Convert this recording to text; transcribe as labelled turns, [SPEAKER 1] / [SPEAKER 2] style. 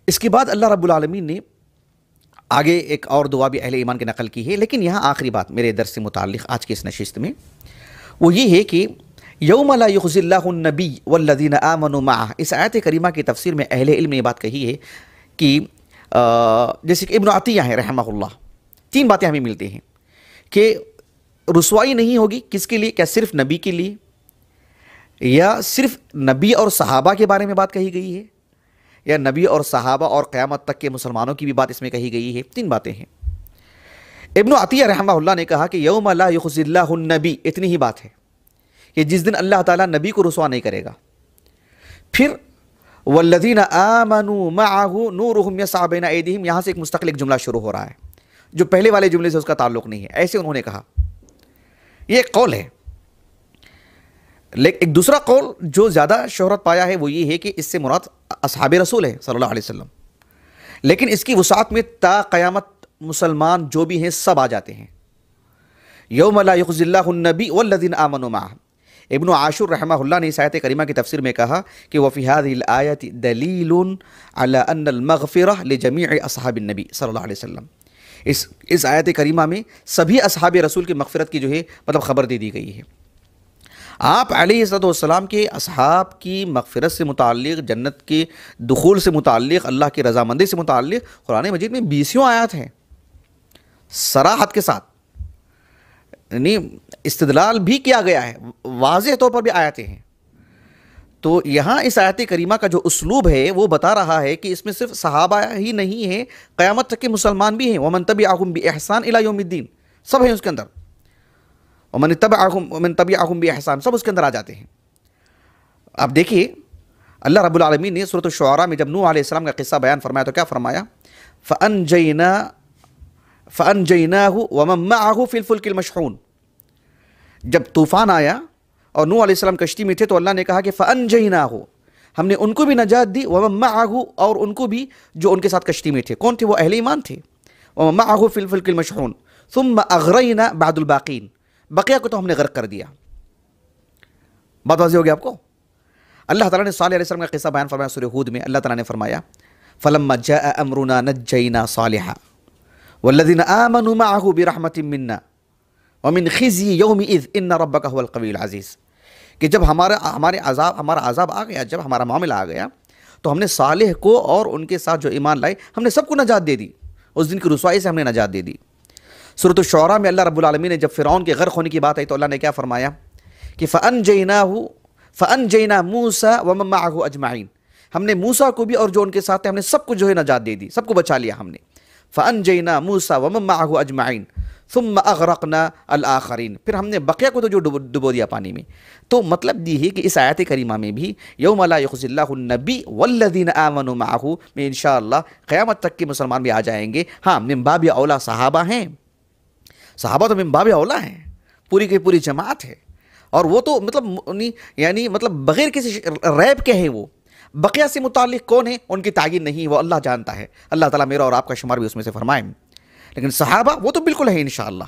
[SPEAKER 1] اس کے بعد اللہ رب العالمین نے آگے ایک اور دعا بھی اہل ایمان کی نقل کی ہے، لیکن یہاں آخری بات میرے درس سے متعلق آج کی اس نشست میں وہ یہ ہے کہ یوم لا یخزی اللہ النبی والذین آمنوا معہ، اس آیت کریمہ کی تفسیر میں اہل علم نے یہ بات کہی ہے کہ جیسے کہ ابن عطیہ ہے رحمہ اللہ، تین باتیں ہمیں ملتی ہیں کہ رسوائی نہیں ہوگی کس کے لیے، کیا صرف نبی کے لیے، یا صرف نبی اور صحابہ کے بارے میں بات کہی گئی ہے، یا نبی اور صحابہ اور قیامت تک کے مسلمانوں کی بھی بات اس میں کہی گئی ہے؟ تین باتیں ہیں۔ ابن عطیہ رحمہ اللہ نے کہا کہ یوم لا یخزی اللہ النبی، اتنی ہی بات ہے کہ جس دن اللہ تعالیٰ نبی کو رسوا نہیں کرے گا۔ پھر والذین آمنوا معہ نورہم یسعی بین ایدیہم، یہاں سے ایک مستقل ایک جملہ شروع ہو رہا ہے جو پہلے والے جملے سے اس کا تعلق نہیں ہے، ایسے انہوں نے کہا۔ یہ ایک قول ہے، لیکن ایک دوسرا قول جو زیادہ شہرت پایا ہے وہ یہ ہے کہ اس سے مراد اصحاب رسول ہے صلی اللہ علیہ وسلم، لیکن اس کی وسعت میں تا قیامت مسلمان جو بھی ہیں سب آ جاتے ہیں۔ یوم لا یخزی اللہ النبی والذین آمنوا معہ۔ ابن عاشور رحمہ اللہ نے اس آیت کریمہ کی تفسیر میں کہا کہ وفی هذه الآیت دلیل علی ان المغفرہ لجمیع اصحاب النبی صلی اللہ علیہ وسلم، اس آیت کریمہ میں سبھی اصحاب رسول کی مغفرت کی جو ہے مطلب خبر دے دی گئی ہے۔ آپ علیہ السلام کے اصحاب کی مغفرت سے متعلق، جنت کے دخول سے متعلق، اللہ کی رضامندی سے متعلق قرآن مجید میں 20 آیات ہیں صراحت کے ساتھ، یعنی استدلال بھی کیا گیا ہے، واضح طور پر بھی آیاتیں ہیں۔ تو یہاں اس آیت کریمہ کا جو اسلوب ہے وہ بتا رہا ہے کہ اس میں صرف صحابہ ہی نہیں ہیں، قیامت تک کے مسلمان بھی ہیں، وَمَن تَبِعَهُمْ بِإِحْسَانٍ إِلَى يَوْمِ الدِّينِ، سب ہیں اس کے اندر، وَمَن تَبِعَهُمْ بِإِحْسَانٍ، سب اس کے اندر آ جاتے ہیں۔ اب دیکھیے اللہ رب العالمین نے سورۃ الشعراء میں جب نوح علیہ السلام کا قصہ بیان فرمایا تو کیا فرمایا؟ فَأَنْجَيْنَاهُ وَمَن مَّعَهُ فِي الْفُلْكِ الْمَشْحُونِ، جب طوفان آیا اور نوح علیہ السلام کشتی میں تھے تو اللہ نے کہا کہ فَأَنْجَيْنَاهُ، ہم نے ان کو بھی نجات دی، وَمَن مَّعَهُ، اور ان کو بھی جو ان کے ساتھ کشتی میں تھے، کون تھے؟ وہ اہل ایمان تھے، وَمَن مَّعَهُ فِي الْفُلْكِ الْمَشْحُونِ ثُمَّ أَغْرَيْنَا بَعْدُ الْبَاقِينَ، بقیہ کو تو ہم نے غرق کر دیا۔ بات واضح ہو گیا آپ کو؟ اللہ تعالیٰ نے صالح علیہ السلام کا قصہ بیان فرمایا سورہ ہود میں، اللہ تعالیٰ نے فرمایا فَلَمَّا جَاءَ أَمْرُنَا نَجَّيْنَا صَالِحًا وَالَّذِينَ آمَنُوا مَعَهُ بِرَحْمَةٍ مِنَّا وَمِنْ خِزْيِ يَوْمِئِذٍ إِنَّ رَبَّكَ هُوَ الْقَوِيُّ الْعَزِيزُ، کہ جب ہمارا عذاب آ گیا، جب ہمارا معاملہ آ گیا تو ہم نے صالح کو اور ان کے ساتھ جو ایمان لائے ہم نے سب کو نجات دے دی، اس دن کی رسوائی سے ہم نے نجات دے دی۔ سورۃ الشعراء میں اللہ رب العالمین نے جب فرعون کے غرق ہونے کی بات آئی تو اللہ نے کیا فرمایا کہ فَأَنْجَيْنَا مُوسَىٰ وَمَن مَّعَهُ أَجْمَعِينَ، ہم نے موسیٰ کو بھی اور جو ان کے ساتھ تھے ہم نے سب کو جو ہے نجات دے دی، سب کو بچا لیا ہم نے۔ فَأَنْجَيْنَا مُوسَىٰ وَمَن مَّعَهُ أَجْمَعِينَ ثُمَّ أَغْرَقْنَا الْآخَرِينَ، پھر ہم نے بقیہ کو تو جو ڈبو دیا پانی میں۔ تو مطلب یہ ہے کہ اس آیت کریمہ میں بھی یوم لا یخزی اللہ النبی والذین آمنوا معہ میں انشاءاللہ قیامت تک کے مسلمان بھی آ جائیں گے۔ ہاں من باب اولا صحابہ ہیں، صحابہ تو من باب اولا ہیں، پوری کی پوری جماعت ہے، اور وہ تو مطلب بغیر کسی ریب کے ہیں، وہ بقیہ سے متعلق کون ہیں ان کی تعین نہیں، وہ اللہ جانتا ہے۔ اللہ تعالیٰ میرا اور آپ کا شمار بھی اس میں سے فرمائے، لیکن صحابہ وہ تو بالکل ہے انشاءاللہ۔